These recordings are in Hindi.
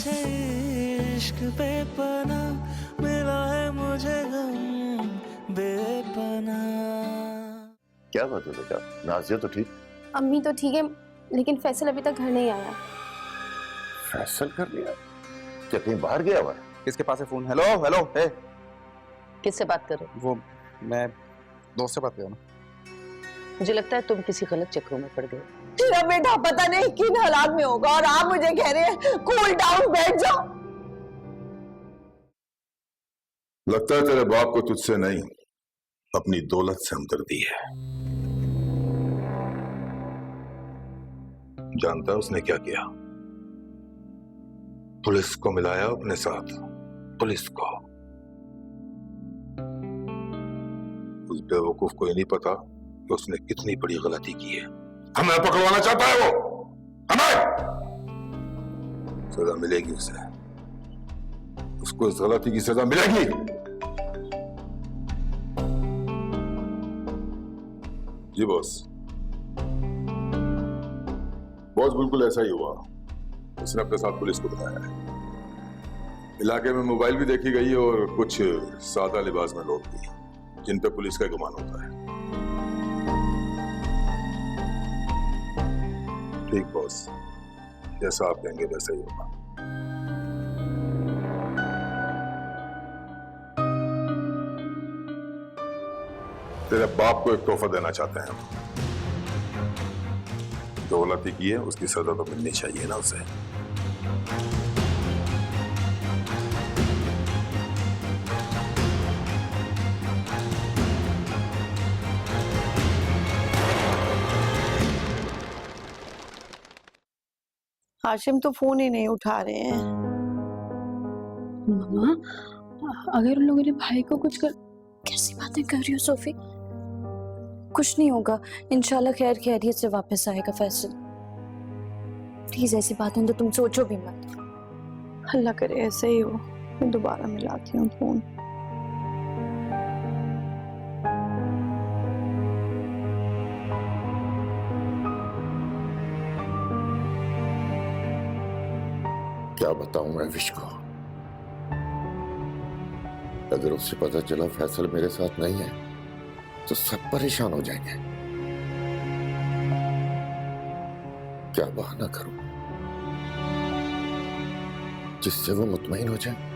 तुझसे इश्क बेपनाह, मिला है मुझे गम बेपनाह। क्या बात है बेटा, नाज़िया तो ठीक? अम्मी तो ठीक है, लेकिन फैसल अभी तक घर नहीं आया। फैसल कर लिया? क्या कहीं बाहर गया हुआ है? किसके पास है फोन? हेलो हेलो, हे किससे बात कर रहे हो? वो मैं दोस्त से बात कर रहा हूँ। मुझे लगता है तुम किसी गलत चक्रों में पड़ गए। तेरा बेटा पता नहीं किन हालात में होगा और आप मुझे कह रहे हैं कूल डाउन, बैठ जाओ। लगता है तेरे बाप को तुझसे नहीं, अपनी दौलत से हमदर्दी है। जानता है उसने क्या किया? पुलिस को मिलाया अपने साथ, पुलिस को। उस बेवकूफ को ये नहीं पता कि उसने कितनी बड़ी गलती की है। हमें पकड़वाना चाहता है वो, हमें। सजा मिलेगी उसे, उसको इस गलती की सजा मिलेगी। जी बॉस, बॉस बिल्कुल ऐसा ही हुआ। उसने अपने साथ पुलिस को बुलाया है। इलाके में मोबाइल भी देखी गई और कुछ सादा लिबास में लोग भी, जिन पे पुलिस का गुमान होता है। ठीक बॉस, जैसा आप कहेंगे वैसा ही होगा। तेरे बाप को एक तोहफा देना चाहते हैं हम। जो गलती की है उसकी सजा तो मिलनी चाहिए ना उसे। हाशिम तो फोन ही नहीं उठा रहे हैं। मम्मा, अगर उन लोगों ने भाई को कुछ कर... कैसी बातें कर रही हो सोफी? कुछ नहीं होगा, इंशाल्लाह खैर खैरियत से वापस आएगा फैसल। प्लीज ऐसी बातें तो तुम सोचो भी मत। अल्लाह करे ऐसे ही हो। मैं दोबारा मिलाती हूँ फोन। क्या बताऊं मैं विश को? अगर उससे पता चला फैसल मेरे साथ नहीं है तो सब परेशान हो जाएंगे। क्या बहाना करूं जिससे वो मुतमईन हो जाए?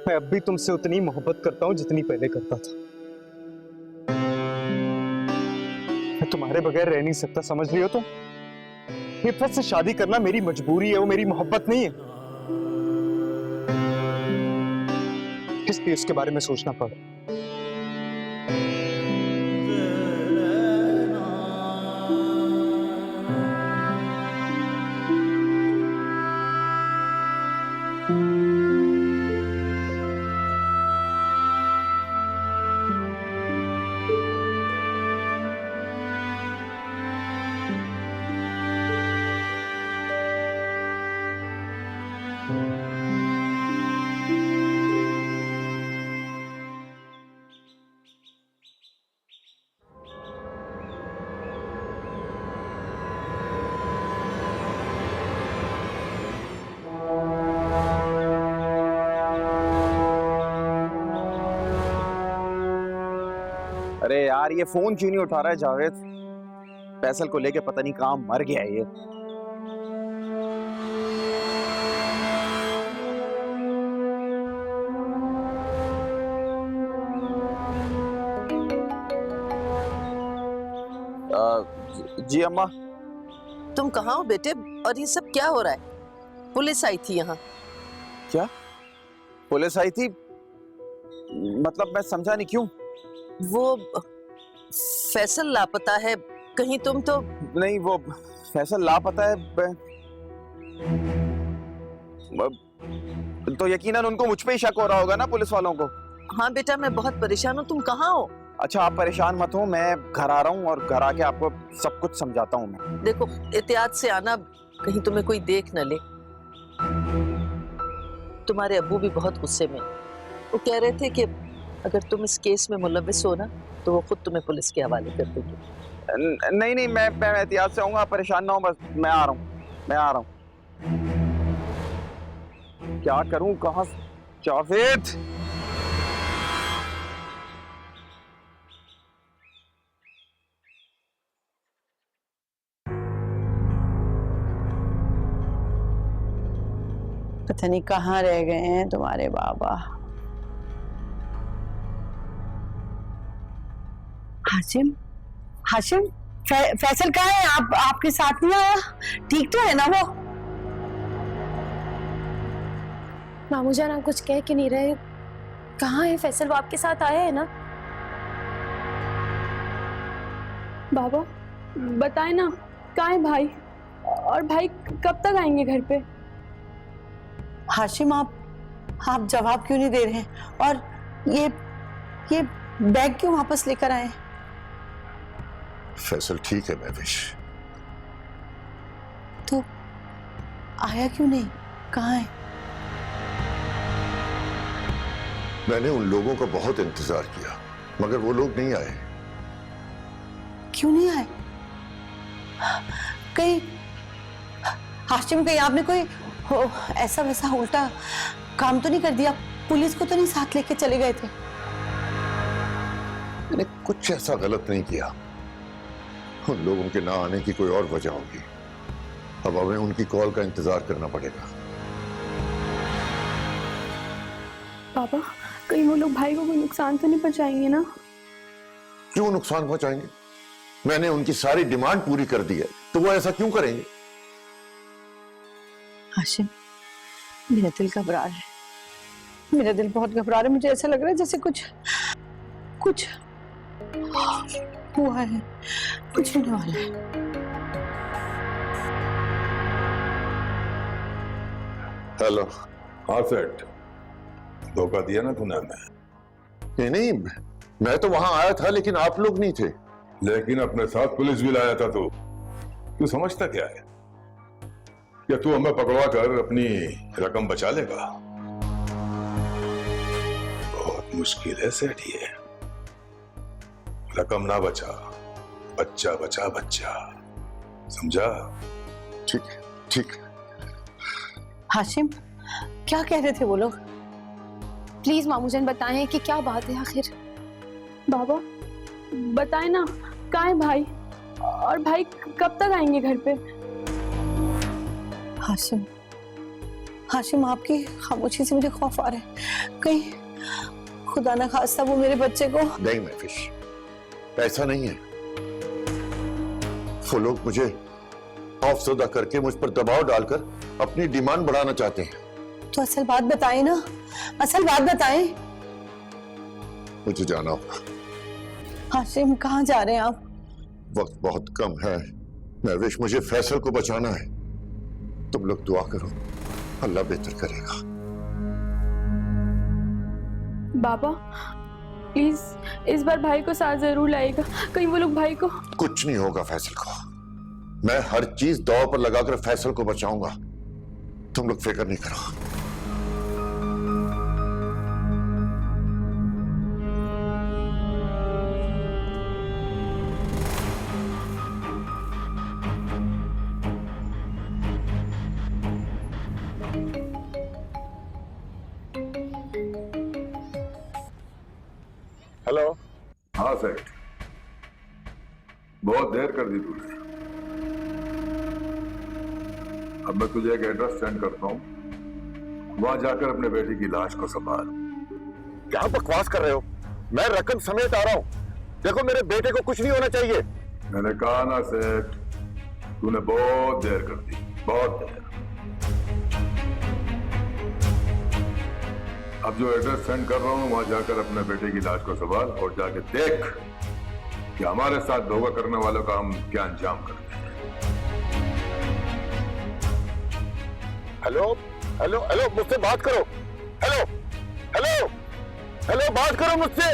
मैं अब भी तुमसे उतनी मोहब्बत करता हूं जितनी पहले करता था। मैं तुम्हारे बगैर रह नहीं सकता, समझ रही हो तुम? इफ़त से शादी करना मेरी मजबूरी है, वो मेरी मोहब्बत नहीं है। इसलिए उसके बारे में सोचना पड़ा। अरे यार, ये फोन क्यों नहीं उठा रहा है जावेद? फैसल को लेके पता नहीं कहां मर गया है ये। जी अम्मा। तुम कहाँ हो बेटे, और ये सब क्या हो रहा है? पुलिस आई थी यहाँ। क्या पुलिस आई थी? मतलब मैं समझा नहीं, क्यों? वो फैसल लापता है, कहीं तुम तो... नहीं, वो फैसल लापता है। तो यकीनन उनको मुझ पे ही शक हो रहा होगा ना पुलिस वालों को। हाँ बेटा, मैं बहुत परेशान हूँ। तुम कहाँ हो? अच्छा आप परेशान मत हो, मैं घर आ रहा हूँ और घर आके आपको सब कुछ समझाता हूँ मैं। देखो, एहतियात से आना, कहीं तुम्हें कोई देख न ले। तुम्हारे अब्बू भी बहुत गुस्से में। वो कह रहे थे कि अगर तुम इस केस में मुलविस हो ना, तो वो खुद तुम्हें पुलिस के हवाले कर देंगे। नहीं नहीं, मैं एहतियात से आऊंगा, परेशान ना हो, बस मैं आ रहा हूँ। क्या करूं, कहाँ? जावेद, पता नहीं कहाँ रह गए हैं तुम्हारे बाबा। हाशिम, हाशिम, फैसल कहाँ है? आपके साथ नहीं आया? ठीक तो है ना वो? मामू जान आप कुछ कह के नहीं रहे, कहाँ है फैसल? वो आपके साथ आया है ना? बाबा बताए ना, कहाँ है भाई? और भाई कब तक आएंगे घर पे? हाशिम, आप जवाब क्यों नहीं दे रहे हैं? और ये बैग क्यों वापस लेकर आए? फैसल ठीक है महविश। तो आया क्यों नहीं? कहाँ है? मैंने उन लोगों का बहुत इंतजार किया, मगर वो लोग नहीं आए। क्यों नहीं आए? कहीं हाशिम, कहीं आपने कोई ऐसा वैसा उल्टा काम तो नहीं कर दिया? पुलिस को तो नहीं साथ लेके चले गए थे? मैंने कुछ ऐसा गलत नहीं किया। उन लोगों के ना आने की कोई और वजह होगी। अब हमें उनकी कॉल का इंतजार करना पड़ेगा। पापा कहीं वो लोग भाई को कोई नुकसान तो नहीं पहुंचाएंगे ना? क्यों नुकसान पहुंचाएंगे? मैंने उनकी सारी डिमांड पूरी कर दी है, तो वो ऐसा क्यों करेंगे? हाशिम, मेरा दिल घबरा रहा है। मेरा दिल बहुत घबरा रहा है। मुझे ऐसा लग रहा है जैसे कुछ हुआ है, कुछ होने वाला है। हेलो। हाँ सेठ, धोखा दिया ना तूने हमें। नहीं, मैं तो वहां आया था, लेकिन आप लोग नहीं थे। लेकिन अपने साथ पुलिस भी लाया था। तू समझता क्या है? या तू हमें पकड़वा कर अपनी रकम बचा लेगा? बहुत मुश्किल है सेठ ये। रकम ना बचा, बच्चा बचा, बच्चा। समझा? ठीक। हाशिम, क्या कह रहे थे वो लोग? प्लीज मामू जान बताएं कि क्या बात है आखिर। बाबा बताए ना, कहाँ है भाई? और भाई कब तक आएंगे घर पे? हाशिम, आपकी खामोशी से मुझे खौफ आ रहा है। कहीं खुदा ना खास्ता वो मेरे बच्चे को। नहीं महविश, ऐसा नहीं है। वो लोग मुझे खौफजदा करके मुझ पर दबाव डालकर अपनी डिमांड बढ़ाना चाहते हैं। तो असल बात बताएं ना, असल बात बताएं। मुझे जाना होगा। हाशिम, कहाँ जा रहे हैं आप? वक्त बहुत कम है महविश, मुझे फैसल को बचाना है। तुम लोग दुआ करो, अल्लाह बेहतर करेगा। बाबा प्लीज इस बार भाई को साथ जरूर लाएगा। कहीं वो लोग भाई को। कुछ नहीं होगा फैसल को। मैं हर चीज दांव पर लगाकर फैसल को बचाऊंगा। तुम लोग फिक्र नहीं करो। हेलो। हाँ सेठ, बहुत देर कर दी तूने। अब मैं तुझे एक एड्रेस सेंड करता हूँ, वहां जाकर अपने बेटी की लाश को संभाल। क्या बकवास कर रहे हो? मैं रकम समेत आ रहा हूँ। देखो, मेरे बेटे को कुछ नहीं होना चाहिए। मैंने कहा ना सेठ, तूने बहुत देर कर दी, बहुत देर। अब जो एड्रेस सेंड कर रहा हूँ, वहां जाकर अपने बेटे की लाश को संभाल और जाके देख कि हमारे साथ धोखा करने वालों का हम क्या अंजाम करते हैं। हेलो, मुझसे बात करो। हेलो। हेलो, बात करो मुझसे।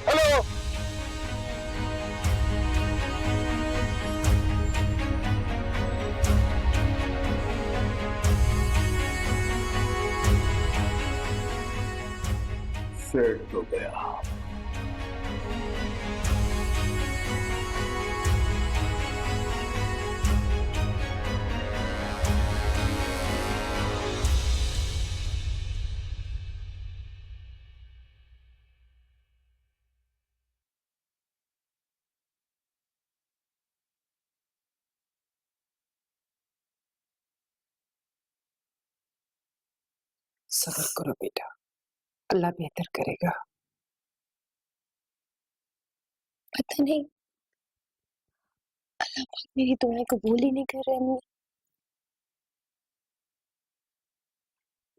हेलो। सेट हो गया। सब्र करो बेटा, अल्लाह बेहतर करेगा। पता नहीं अल्लाह पाक मेरी दुआएं कबूल ही नहीं कर रहे अम्मी।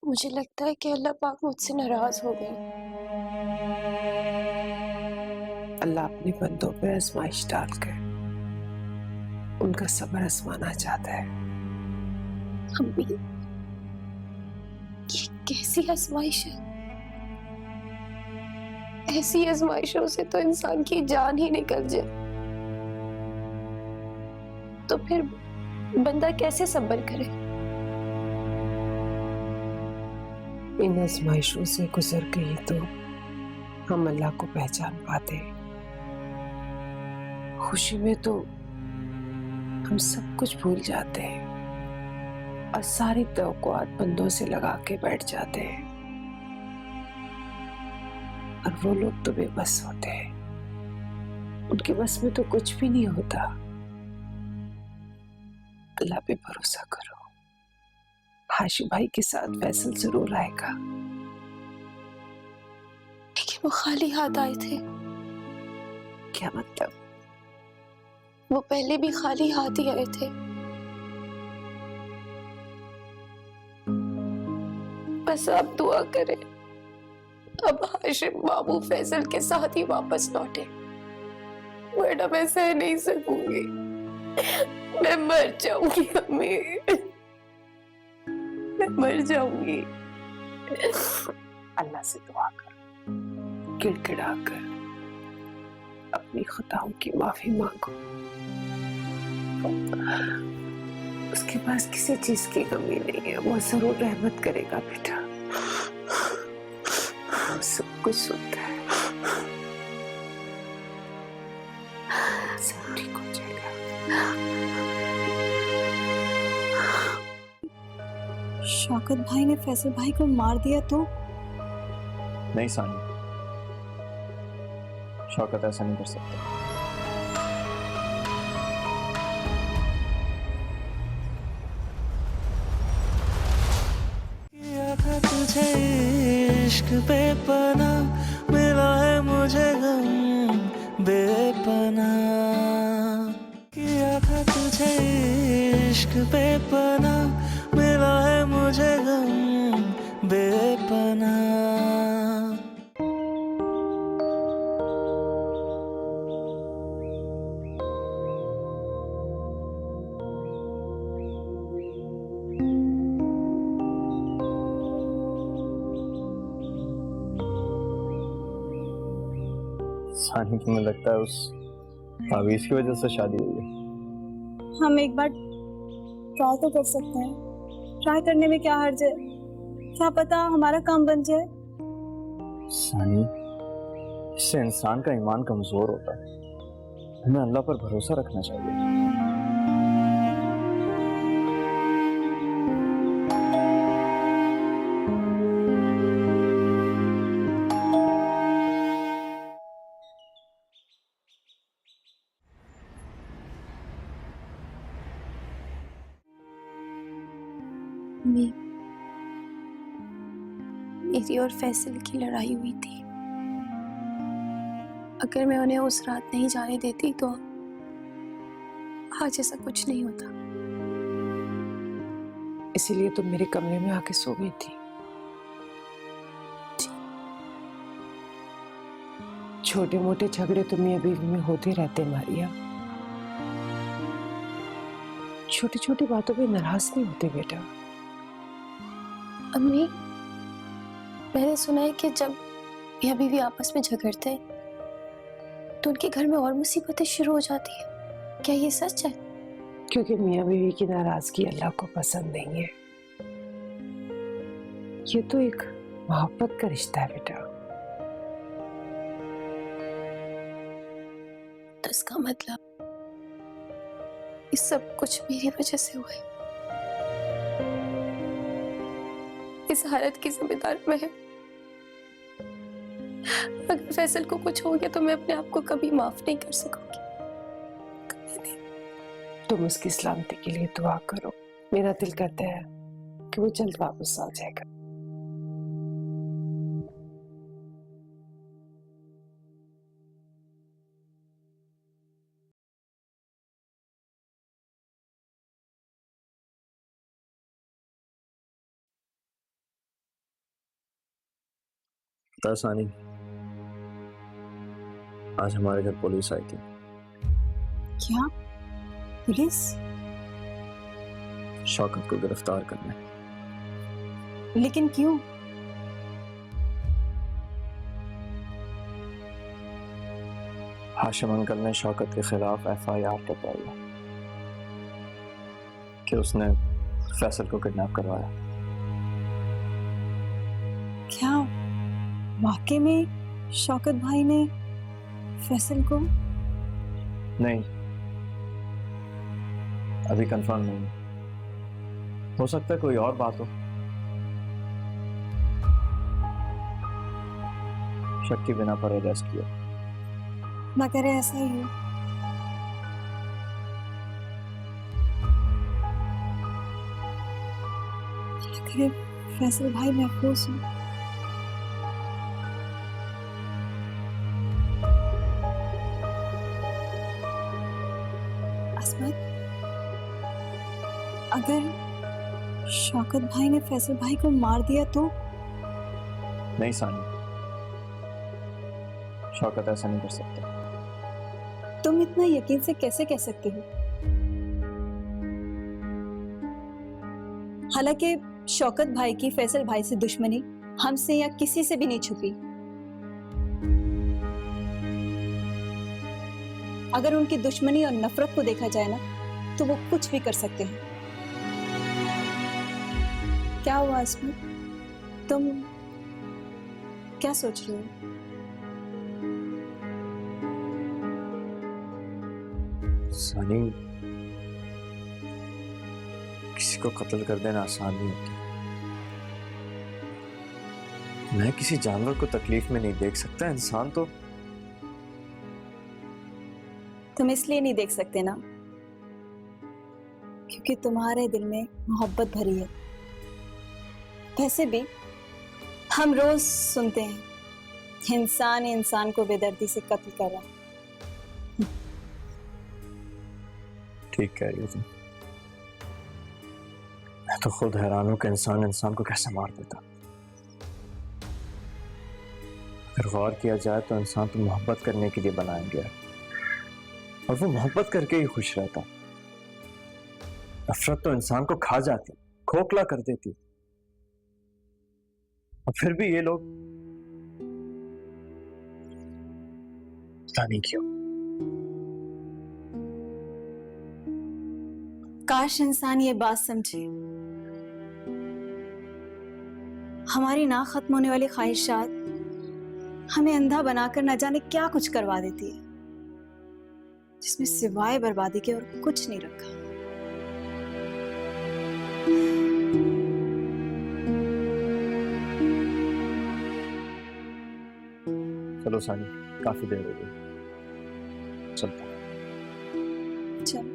मुझे लगता है कि अल्लाह पाक मुझसे नाराज हो गए। अल्लाह अपने बंदों पर आजमाइश डालकर उनका सब्र आजमाना चाहता है। अम्मी, ये कैसी आजमाइश है? ऐसी आजमाइशों से तो इंसान की जान ही निकल जाए। तो फिर बंदा कैसे सब्र करे? इन आजमाइशों से गुजर गई तो हम अल्लाह को पहचान पाते। खुशी में तो हम सब कुछ भूल जाते हैं और सारी तवक्कुआत बंदों से लगा के बैठ जाते हैं, और वो लोग तो बेबस होते हैं, उनके बस में तो कुछ भी नहीं होता। अल्लाह पे भरोसा करो, हाशिम भाई के साथ फैसल जरूर आएगा। लेकिन वो खाली हाथ आए थे। क्या मतलब? वो पहले भी खाली हाथ ही आए थे। बस आप दुआ करें अब हाशिम बाबू फैसल के साथ ही वापस लौटे, वरना मैं सह नहीं सकूंगी। मैं मर जाऊंगी अम्मी, मैं मर जाऊंगी। अल्लाह से दुआ कर, गिड़गिड़ा कर अपनी खताओं की माफी मांगो। उसके पास किसी चीज की कमी नहीं है, वो जरूर रहमत करेगा बेटा। वो सब कुछ सुनता है, सब ठीक हो जाएगा। शौकत भाई ने फैसल भाई को मार दिया तो? नहीं सानी, शौकत ऐसा नहीं कर सकता। किया था तुझे इश्क बेपना, मिला है मुझे गम बेपना। किया था तुझे इश्क बेपना, मिला है मुझे गम बेपना। सानी, तुम्हें लगता है उस तावीज की वजह से शादी हुई है? हम एक बार ट्राई तो कर सकते हैं। ट्राई करने में क्या हर्ज है? क्या पता हमारा काम बन जाए। सानी, इससे इंसान का ईमान कमजोर होता है। हमें अल्लाह पर भरोसा रखना चाहिए। मेरी और फैसल की लड़ाई हुई थी। अगर मैं उन्हें उस रात नहीं जाने देती तो आज ऐसा कुछ नहीं होता। इसीलिए तुम मेरे कमरे में आके सो गई थी। छोटे मोटे झगड़े तो मियां बीवी में होते रहते मारिया। छोटी छोटी बातों पे नाराज नहीं होते बेटा। अम्मी, मैंने सुना है कि जब मियाँ बीवी आपस में झगड़ते हैं तो उनके घर में और मुसीबतें शुरू हो जाती है। क्या ये सच है? क्योंकि मियाँ बीवी की नाराजगी अल्लाह को पसंद नहीं है। ये तो एक मोहब्बत का रिश्ता है बेटा। तो इसका मतलब ये सब कुछ मेरी वजह से हुआ है। इस हालत की जिम्मेदार मैं हूं। अगर फैसल को कुछ हो गया तो मैं अपने आप को कभी माफ नहीं कर सकूंगी, कभी नहीं। तुम उसकी सलामती के लिए दुआ करो। मेरा दिल कहता है कि वो जल्द वापस आ जाएगा। सानी, आज हमारे घर पुलिस आई थी। क्या? पुलिस? शौकत को गिरफ्तार करने। लेकिन क्यों? हाशिम अंकल ने शौकत के खिलाफ FIR करवाई है कि उसने फैसल को किडनैप करवाया। क्या वाकई में शौकत भाई ने फैसल को? नहीं, अभी कंफर्म नहीं। हो सकता है कोई और बात हो। शक की बिना पर अरेस्ट किया। ना करे ऐसा ही हो। ना करे फैसल भाई महफूज हो। अगर शौकत भाई ने फैसल भाई को मार दिया तो? नहीं सानी, शौकत ऐसा नहीं कर सकता। तुम इतना यकीन से कैसे कह सकते हो? हालांकि शौकत भाई की फैसल भाई से दुश्मनी हमसे या किसी से भी नहीं छुपी। अगर उनकी दुश्मनी और नफरत को देखा जाए ना तो वो कुछ भी कर सकते हैं। क्या हुआ इसमें? तुम क्या सोच रहे हो? सानी, किसी को कत्ल कर देना आसान नहीं होता। मैं किसी जानवर को तकलीफ में नहीं देख सकता। इंसान तो। तुम इसलिए नहीं देख सकते ना क्योंकि तुम्हारे दिल में मोहब्बत भरी है। वैसे भी हम रोज सुनते हैं इंसान इंसान को बेदर्दी से कत्ल कर रहा है। ठीक कह रही हो तुम। मैं तो खुद हैरान हूं कि इंसान इंसान को कैसे मार देता। अगर गौर किया जाए तो इंसान तो मोहब्बत करने के लिए बनाया गया है और वो मोहब्बत करके ही खुश रहता। नफरत तो इंसान को खा जाती, खोखला कर देती। और फिर भी ये लोग पता नहीं क्यों। काश इंसान ये बात समझे। हमारी ना खत्म होने वाली ख्वाहिशात हमें अंधा बनाकर न जाने क्या कुछ करवा देती है जिसमें सिवाय बर्बादी के और कुछ नहीं रखा। चलो सानी, काफी देर हो गई, चलता। चल।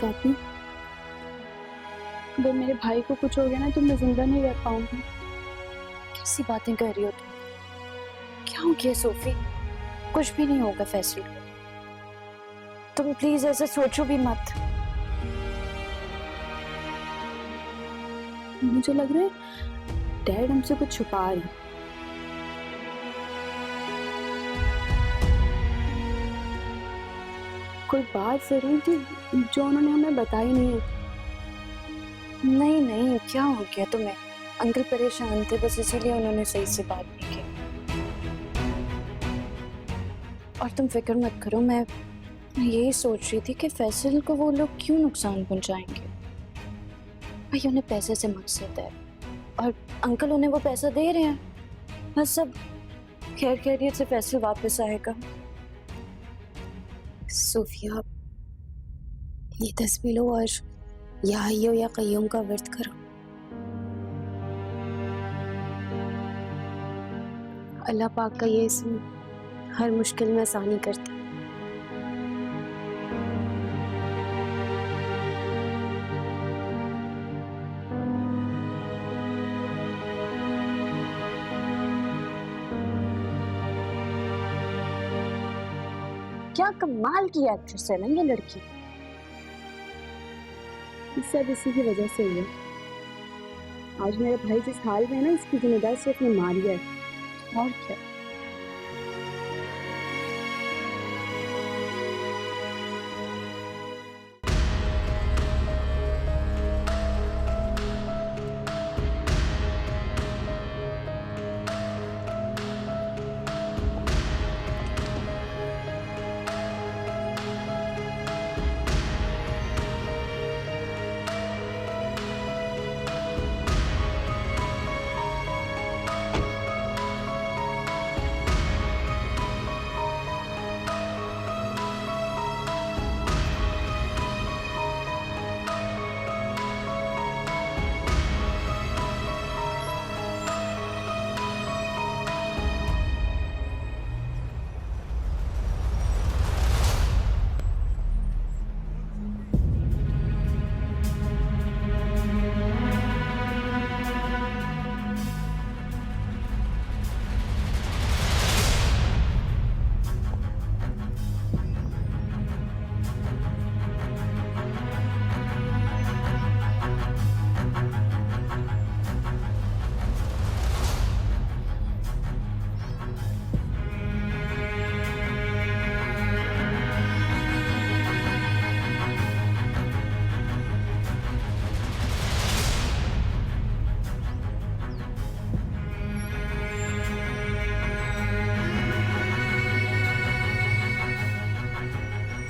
नहीं, अगर मेरे भाई को कुछ हो गया ना तो मैं जिंदा नहीं रह पाऊंगी। कैसी बातें कर रही हो तुम? क्या हो गया सोफी? कुछ भी नहीं होगा फैसल को। तुम प्लीज ऐसा सोचो भी मत। मुझे लग रहा है डैड हमसे कुछ छुपा रहे हैं। कोई बात जरूर थी जो उन्होंने हमें बताई नहीं है। नहीं नहीं, क्या हो गया तुम्हें? अंकल परेशान थे बस इसीलिए उन्होंने सही से बात नहीं की। और तुम फिक्र मत करो, मैं यही सोच रही थी कि फैसल को वो लोग क्यों नुकसान पहुंचाएंगे। भाई उन्हें पैसे से मकसद है और अंकल उन्हें वो पैसा दे रहे हैं, बस सब खैर खैरियत से फैसल वापस आएगा। सोफिया, ये तस्वीर लो और या हय्यो या कय्यूम का व्रत करो। अल्लाह पाक का ये इस्म हर मुश्किल में आसानी करता है। क्या कमाल की एक्ट्रेस है ना ये लड़की। सब इसी की वजह से हुआ। आज मेरा भाई जिस हाल में है ना, इसकी जिम्मेदारी सिर्फ ने मारिया है और क्या।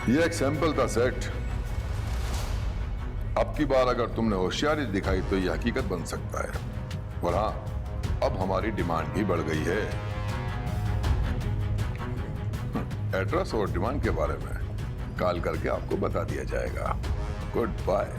ये एक सैंपल था सेठ। अब की बार अगर तुमने होशियारी दिखाई तो ये हकीकत बन सकता है। और हाँ, अब हमारी डिमांड भी बढ़ गई है। एड्रेस और डिमांड के बारे में कॉल करके आपको बता दिया जाएगा। Good bye.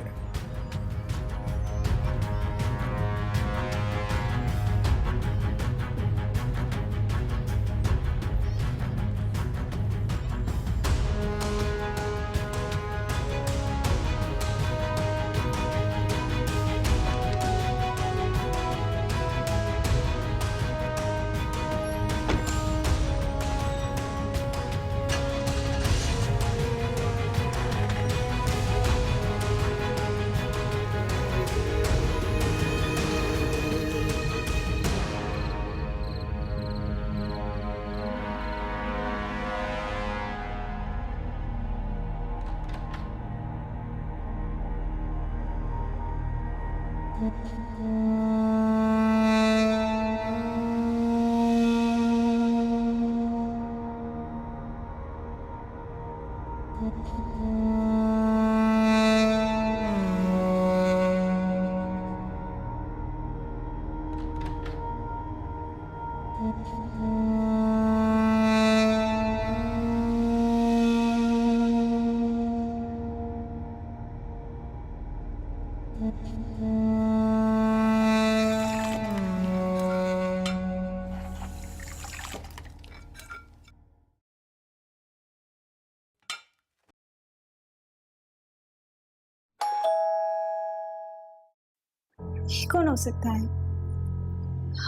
ये कौन हो सकता है?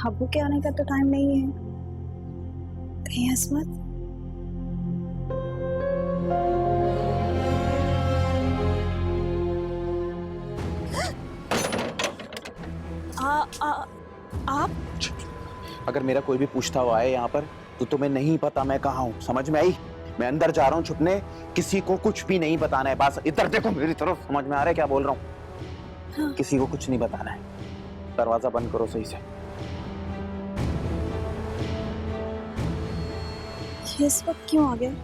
अब्बू के आने का तो टाइम नहीं है। कहीं असमत? आप? अगर मेरा कोई भी पूछता हुआ है यहाँ पर तो तुम्हें नहीं पता मैं कहाँ हूँ, समझ में आई? मैं अंदर जा रहा हूँ छुपने, किसी को कुछ भी नहीं बताना है। बस इधर देखो मेरी तरफ, समझ में आ रहा है क्या बोल रहा हूँ? हाँ। किसी को कुछ नहीं बताना है। दरवाजा बंद करो सही से। ये इस वक्त क्यों आ गए?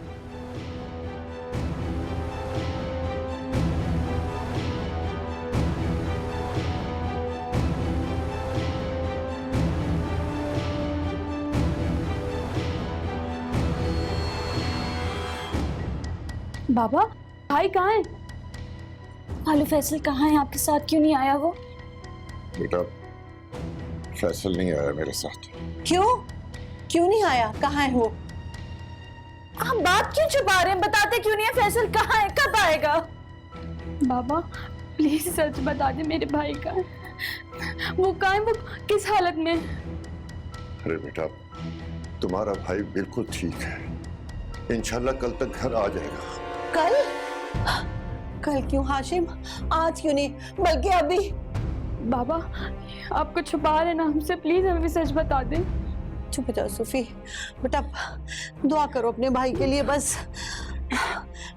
बाबा, भाई कहाँ है? आलू फैसल कहाँ है? आपके साथ क्यों नहीं आया वो? बेटा फैसल नहीं आया मेरे साथ। क्यों? क्यों नहीं आया? कहाँ है वो? आप बात क्यों छुपा रहे हैं? बताते क्यों नहीं है? फैसल कहाँ है? कब आएगा? बाबा प्लीज सच बता दे, मेरे भाई का वो कहाँ है? वो किस हालत में? अरे बेटा तुम्हारा भाई बिल्कुल ठीक है, इंशाल्लाह कल तक घर आ जाएगा। कल? कल क्यों हाशिम? आज क्यों नहीं, बल्कि अभी? बाबा आपको छुपा रहे ना हमसे, प्लीज हमें भी सच बता दे। चुप हो जाओ सूफी, बेटा दुआ करो अपने भाई के लिए, बस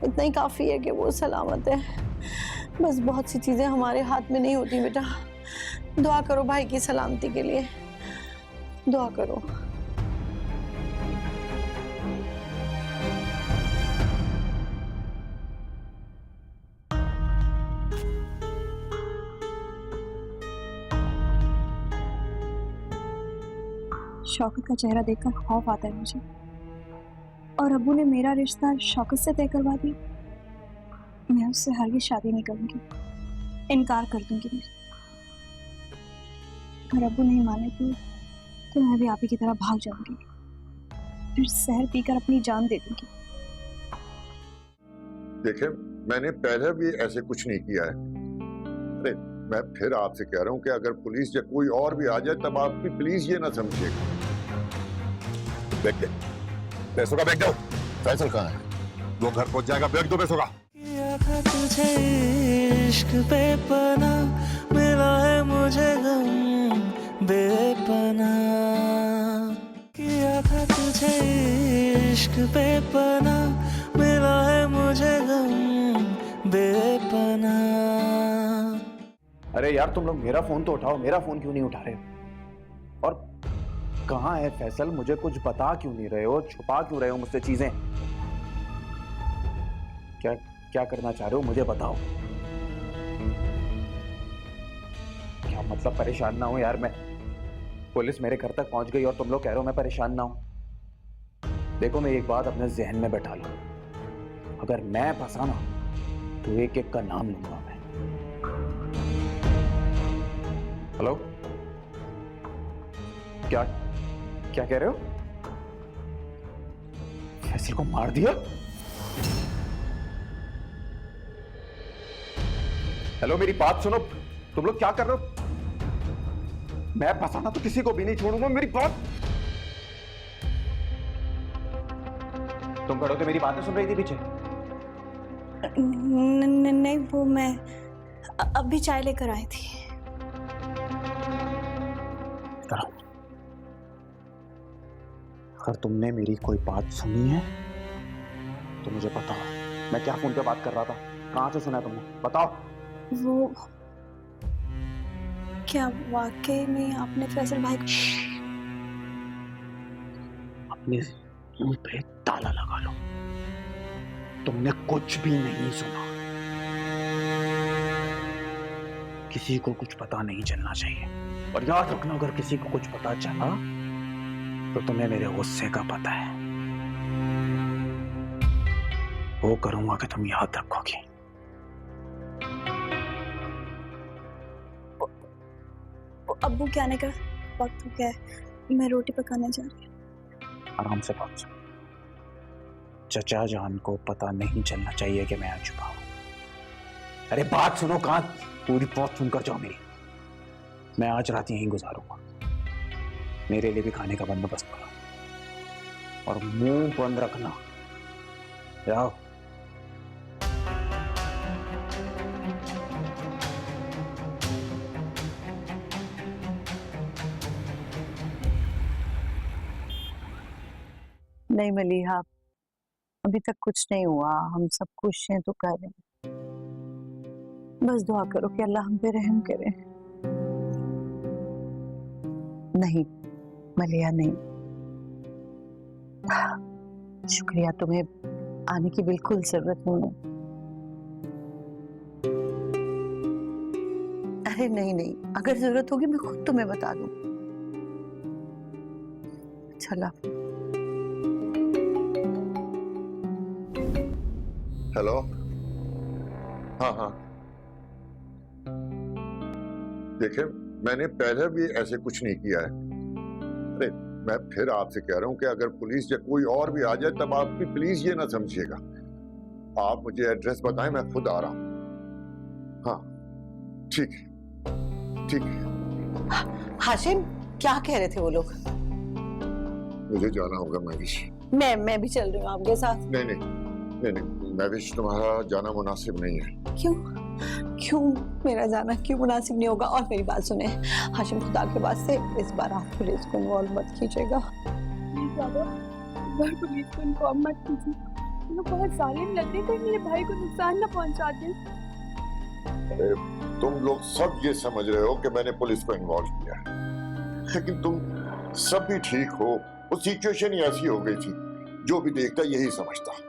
इतना ही काफी है कि वो सलामत है। बस बहुत सी चीजें हमारे हाथ में नहीं होती बेटा, दुआ करो भाई की सलामती के लिए, दुआ करो। शौकत का चेहरा देखकर खौफ आता है मुझे, और अब्बू ने मेरा रिश्ता शौकत से तय करवा दिया। मैं उससे हरगिज़ शादी नहीं करूंगी, इनकार कर दूंगी मैं। अगर अब्बू नहीं माने तो मैं भी आप ही की तरह भाग जाऊंगी, फिर शहर पीकर अपनी जान दे दूंगी। देखिए मैंने पहले भी ऐसे कुछ नहीं किया है। अरे मैं फिर आपसे कह रहा हूँ कि अगर पुलिस या कोई और भी आ जाए तब आप भी प्लीज ये ना समझिएगा। बैग दे, पैसों का बैग दो। फैसल कहाँ है? वो घर पहुंच जाएगा, बैग दो पैसों का। किया था तुझे इश्क बेपना, मिला है मुझे गम बेपना। किया था तुझे इश्क बेपना, मिला है मुझे गम बेपना। अरे यार तुम लोग मेरा फोन तो उठाओ, मेरा फोन क्यों नहीं उठा रहे? और कहाँ है फैसल? मुझे कुछ बता क्यों नहीं रहे हो? छुपा क्यों रहे हो मुझसे चीजें? क्या क्या करना चाह रहे हो मुझे बताओ। क्या मतलब परेशान ना हो यार? मैं पुलिस मेरे घर तक पहुंच गई और तुम लोग कह रहे हो मैं परेशान ना हूं? देखो मैं एक बात अपने जहन में बैठा लो, अगर मैं फंसा ना तो एक एक का नाम लूंगा मैं। हेलो, क्या क्या कह रहे हो? फैसल को मार दिया? हेलो मेरी बात सुनो, तुम लोग क्या कर रहे हो? मैं फंसाना तो किसी को भी नहीं छोड़ूंगा, मेरी बात। तुम खड़े होकर मेरी बातें सुन रही थी पीछे? नहीं, वो मैं अभी चाय लेकर आई थी। अगर तुमने मेरी कोई बात सुनी है तो मुझे बताओ। मैं क्या फोन पे बात कर रहा था? कहां से सुना तुमने? बताओ। वो क्या वाकई में आपने फैसल भाई को... अपने मुंह पे ताला लगा लो, तुमने कुछ भी नहीं सुना। किसी को कुछ पता नहीं चलना चाहिए, और याद रखना अगर किसी को कुछ पता चला तो तुम्हें मेरे गुस्से का पता है, वो करूंगा कि तुम याद रखोगी। अब्बू के आने का वक्त हो गया है, मैं रोटी पकाने जा रही हूँ। आराम से पहुंचो। चचा जान को पता नहीं चलना चाहिए कि मैं आ चुका हूं। अरे बात सुनो, कहां पूरी बात सुनकर जाओ मेरी। मैं आज रात यहीं गुजारूंगा, मेरे लिए भी खाने का बंदोबस्त करो और मुंह बंद रखना। जाओ। नहीं मलीहा, अभी तक कुछ नहीं हुआ, हम सब खुश हैं तो कर रहे हैं। बस दुआ करो कि अल्लाह हम पे रहम करे। नहीं मलिया नहीं, शुक्रिया, तुम्हें आने की बिल्कुल जरूरत नहीं है। अरे नहीं नहीं, अगर जरूरत होगी मैं खुद तुम्हें बता दूं। चला। हेलो। हाँ हाँ, देखिए मैंने पहले भी ऐसे कुछ नहीं किया है। अरे मैं फिर आपसे कह रहा हूं कि अगर पुलिस या कोई और भी आ जाए तब आप भी प्लीज ये ना समझिएगा। आप मुझे एड्रेस बताएं, मैं खुद आ रहा हूं। हाँ ठीक है, ठीक है। हाशिम, क्या कह रहे थे वो लोग? मुझे जाना होगा महविश। मैं भी चल रही हूँ आपके साथ। नहीं नहीं नहीं नहीं महविश, तुम्हारा जाना मुनासिब नहीं है। क्यों? क्यों मेरा जाना क्यों मुनासिब नहीं होगा? और मेरी बात सुने हाशिम, खुदा के वास्ते इस बार आप पुलिस को इन्वॉल्व मत कीजिएगा। पुलिस को इन्फॉर्म मत कीजिए, वो बहुत जालिम लगते हैं, कोई मेरे भाई को नुकसान न पहुंचा दे। अरे तुम लोग सब ये समझ रहे हो कि मैंने पुलिस को इन्वॉल्व किया है, लेकिन तुम सब भी ठीक हो। वो सिचुएशन ही ऐसी हो गई थी, जो भी देखता यही समझता।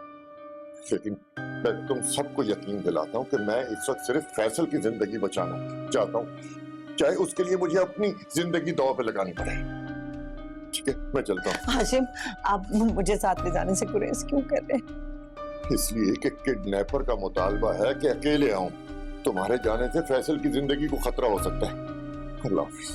लेकिन मैं तुम सबको यकीन दिलाता हूं कि मैं इस वक्त सिर्फ फैसल की जिंदगी बचाना चाहता हूं, चाहे उसके लिए मुझे अपनी जिंदगी दांव पे लगानी पड़े। ठीक है, मैं चलता हूं। हाशिम, आप मुझे साथ ले जाने से गुरेज क्यों कर रहे हैं? इसलिए कि किडनैपर का मुतालबा है कि अकेले आऊं। तुम्हारे जाने से फैसल की जिंदगी को खतरा हो सकता है। अल्लाह हाफिज।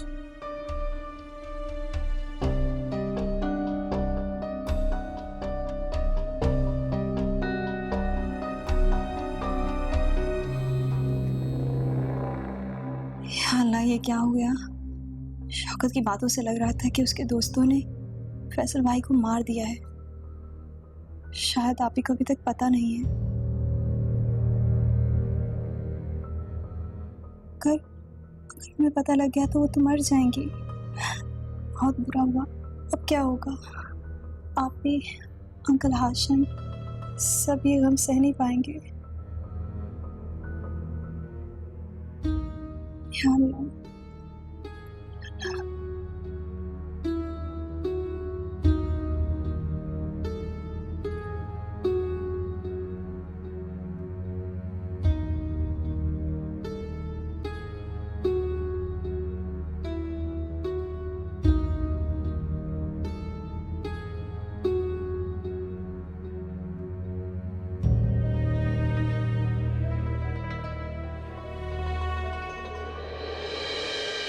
अल्लाह, ये क्या हो गया? शौकत की बातों से लग रहा था कि उसके दोस्तों ने फैसल भाई को मार दिया है। शायद आप ही को अभी तक पता नहीं है। अगर तुम्हें पता लग गया तो वो तो मर जाएंगी। बहुत बुरा हुआ। अब क्या होगा? आप भी, अंकल हाशिम, सब ये गम सह नहीं पाएंगे। या अल्लाह।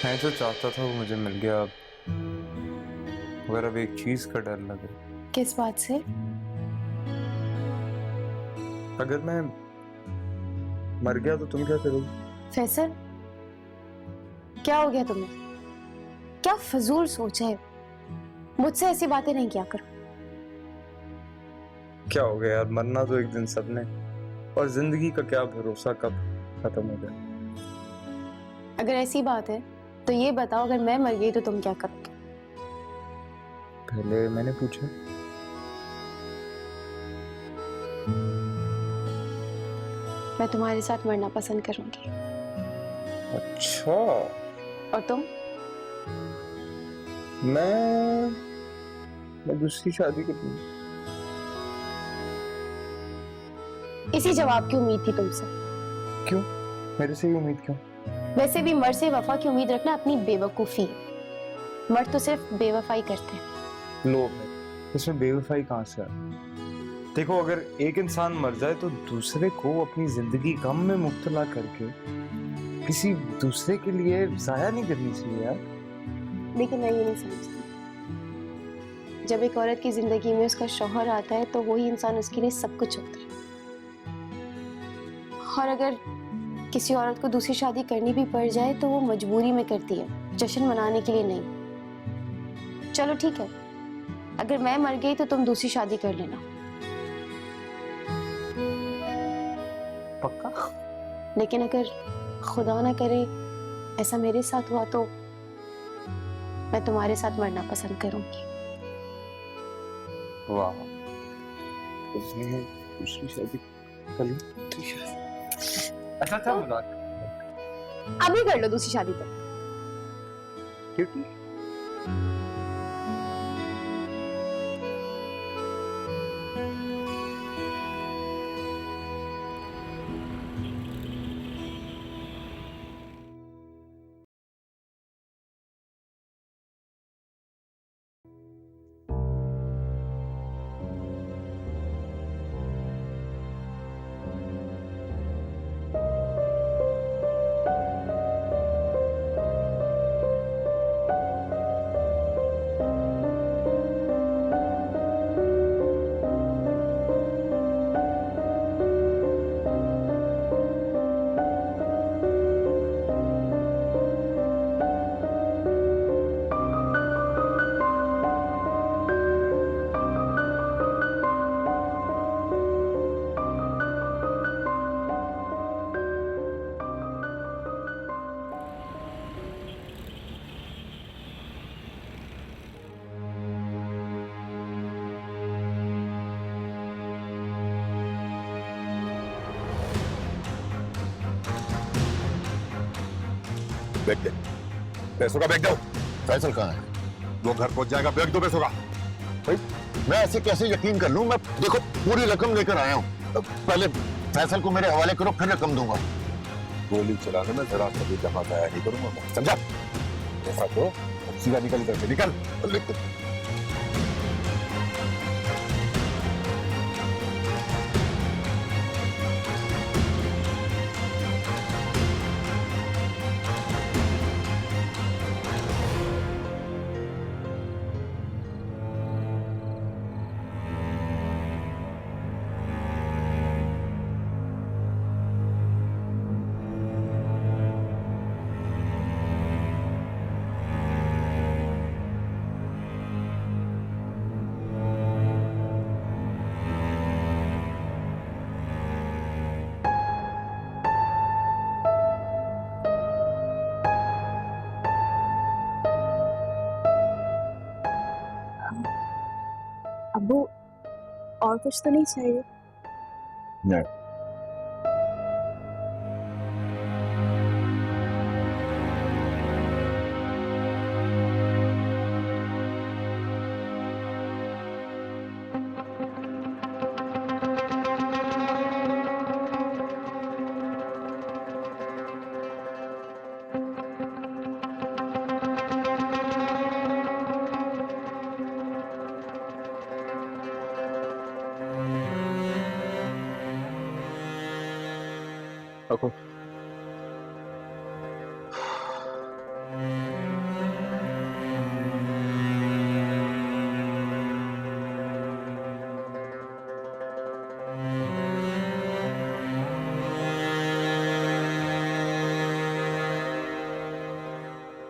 मैं जो चाहता था वो मुझे मिल गया, मगर अब एक चीज का डर लग रहा है। किस बात से? अगर मैं मर गया तो तुम क्या करोगी? फैसल, क्या हो गया तुम्हें? क्या फजूल सोच है? मुझसे ऐसी बातें नहीं किया करो। क्या हो गया यार, मरना तो एक दिन सबने, और जिंदगी का क्या भरोसा कब खत्म हो जाए। अगर ऐसी बात है तो ये बताओ, अगर मैं मर गई तो तुम क्या करोगे? पहले मैंने पूछा। मैं तुम्हारे साथ मरना पसंद करूंगी। अच्छा। और तुम? मैं दूसरी शादी करूंगी। इसी जवाब की उम्मीद थी तुमसे। क्यों? मेरे से ही उम्मीद क्यों? वैसे भी मर्द से वफा की उम्मीद रखना अपनी बेवकूफी है। मर्द तो सिर्फ बेवफाई करते हैं। लोग है, इसमें बेवफाई कहाँ से है? देखो, अगर एक इंसान मर जाए तो दूसरे को अपनी जिंदगी गम में मुब्तला करके किसी दूसरे के लिए जाया नहीं करनी चाहिए यार। लेकिन मैं ये नहीं समझती, जब एक औरत की जिंदगी में उसका शौहर आता है तो वही इंसान उसके लिए सब कुछ होता है। और अगर किसी औरत को दूसरी शादी करनी भी पड़ जाए तो वो मजबूरी में करती है, जश्न मनाने के लिए नहीं। चलो ठीक है, अगर मैं मर गई तो तुम दूसरी शादी कर लेना। पक्का? लेकिन अगर खुदा ना करे ऐसा मेरे साथ हुआ तो मैं तुम्हारे साथ मरना पसंद करूंगी। वाह, दूसरी शादी कर लो। अच्छा अच्छा मजाक अभी कर लो दूसरी शादी तो। क्योंकि बैग दे, पैसों का बैग दो। फैसल कहाँ है? वो घर पहुंच जाएगा, बैग दो पैसों का। भाई मैं ऐसे कैसे यकीन कर लूं? मैं देखो पूरी रकम लेकर आया हूँ। पहले फैसल को मेरे हवाले करो, फिर रकम दूंगा। गोली चलाने में जरा सा भी जमा जाया नहीं करूंगा मैं, समझा? ऐसा तो सीधा निकल करके निकल और लिख दो। अबू और कुछ तो नहीं चाहिए? नहीं। रखो।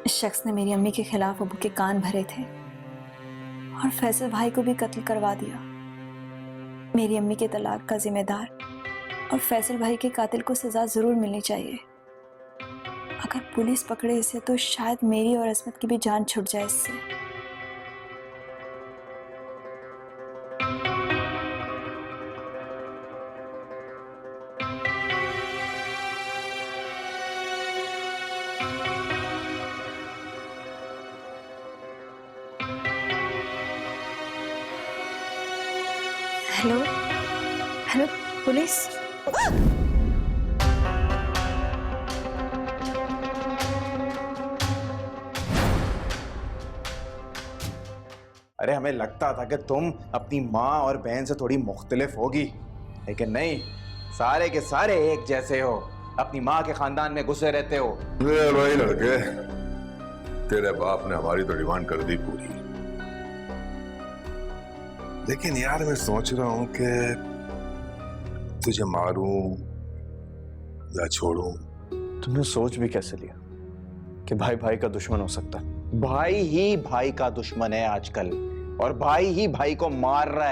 इस शख्स ने मेरी अम्मी के खिलाफ अबू के कान भरे थे और फैसल भाई को भी कत्ल करवा दिया। मेरी अम्मी के तलाक का जिम्मेदार और फैसल भाई के कातिल को सजा जरूर मिलनी चाहिए। अगर पुलिस पकड़े इसे तो शायद मेरी और असमत की भी जान छूट जाए इससे। Hello hello police. अरे हमें लगता था कि तुम अपनी माँ और बहन से थोड़ी मुख्तलिफ होगी, लेकिन नहीं, सारे के सारे एक जैसे हो। अपनी माँ के खानदान में घुसे रहते हो। ले भाई लड़के, तेरे बाप ने हमारी तो डिमांड कर दी पूरी, लेकिन यार मैं सोच रहा हूँ कि तुझे मारूं या छोड़ूं। तुमने सोच भी कैसे लिया कि भाई भाई का दुश्मन हो सकता है? भाई ही भाई का दुश्मन है आजकल, और भाई ही भाई को मार रहा है।